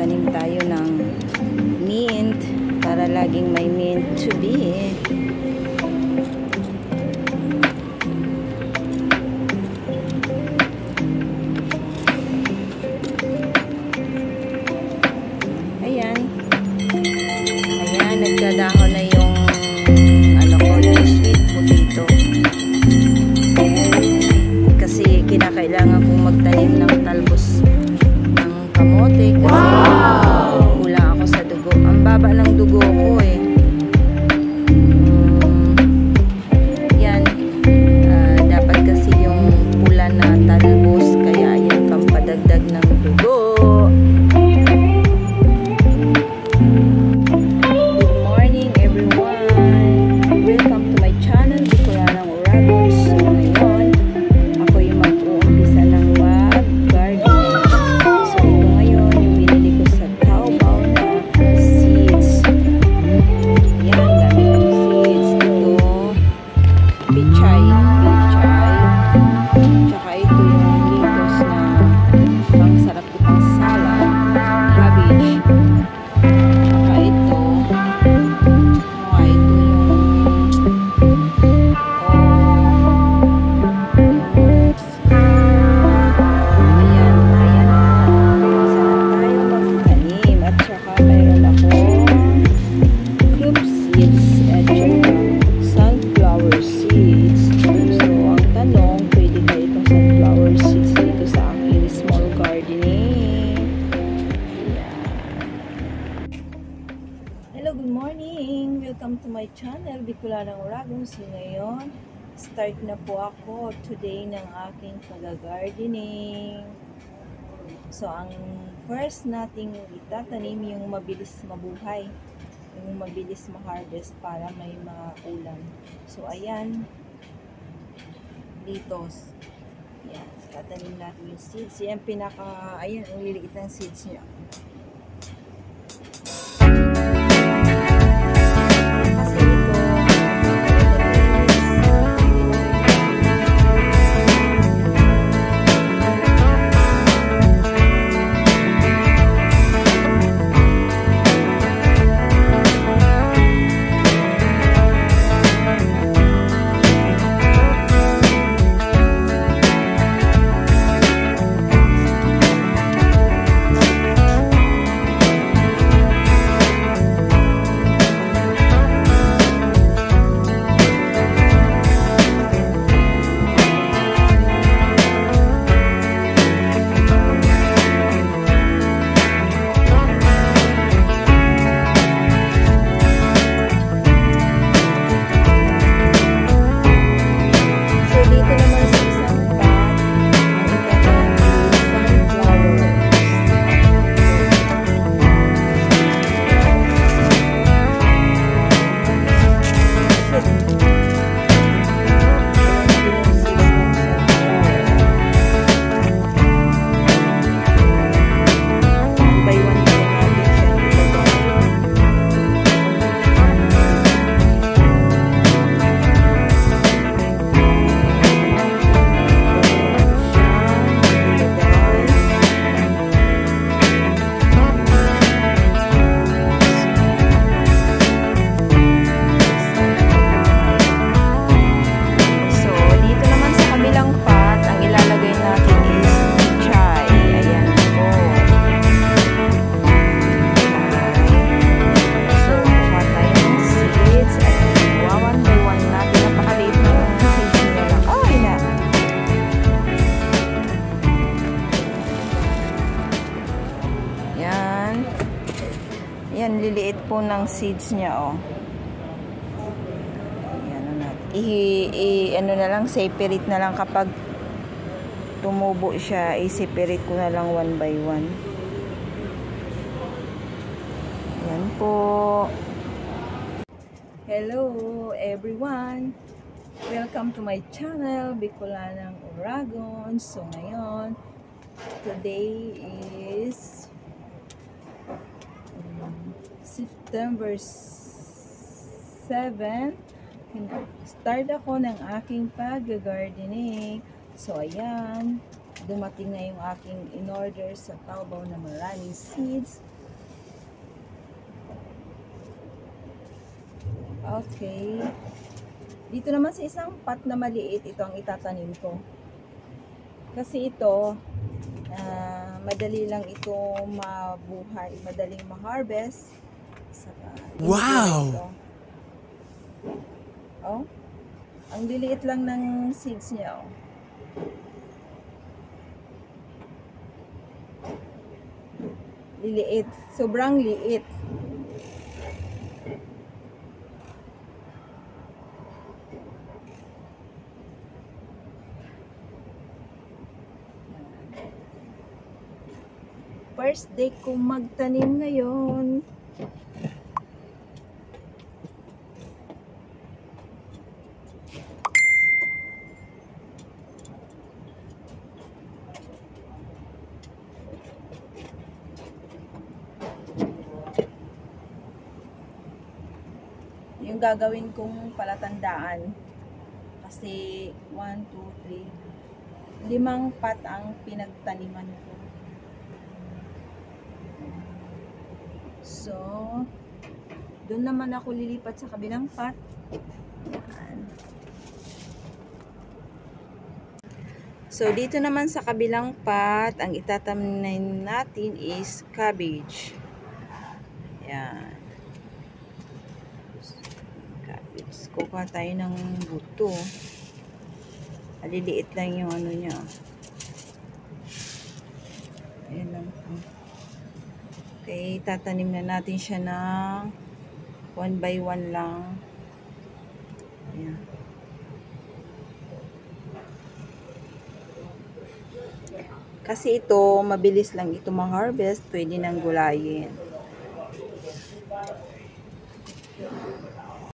magtanim tayo ng mint para laging may mint to be. Ayan. Ayan, nagdadahon na yung yung sweet potato. Kasi kinakailangan kong magtanim ng talbos ng kamote kasi kulang ako sa dugo. Ang baba ng dugo ko eh. Yan. Dapat kasi yung pula na talbos kaya yan pampadagdag ng dugo. Welcome to my channel, Bicolanang Uragon. So ngayon, start na po ako today ng aking pag-gardening. So ang first nating itatanim yung mabilis mabuhay, yung mabilis ma-harvest para may mga ulam. So ayan, litos. Ayan, tatanim natin yung seeds. Yan ayan, ang liliit ng seeds niya. Yan, liliit po ng seeds niya, oh. Ano na lang, separate na lang kapag tumubo siya, i-separate ko na lang one by one. Yan po. Hello everyone. Welcome to my channel, Bicolanang Uragon. So ngayon, today is September 7. Start ako ng aking pag-gardening. So ayan, dumating na yung aking in-order sa Taobao na maraming seeds. Okay. Dito naman sa isang pot na maliit, ito ang itatanim ko. Kasi ito, madali lang ito mabuhay, madaling ma-harvest. Saka, wow! Oh, ang liliit lang ng seeds niya, oh. Liliit, sobrang liit. First day ko magtanim ngayon. Yung gagawin kong palatandaan. Kasi 1, 2, 3, 5 pot ang pinagtaniman ko. So, doon naman ako lilipat sa kabilang pot. Yan. So, dito naman sa kabilang pot, ang itatanim natin is cabbage. Yan. Cabbage. Kukuha tayo ng buto. Aliliit lang yung ano niya. Ayan lang. Okay, tatanim na natin siya ng 1 by 1 lang. Ayan. Kasi ito, mabilis lang ito ma-harvest, pwede nang gulayin.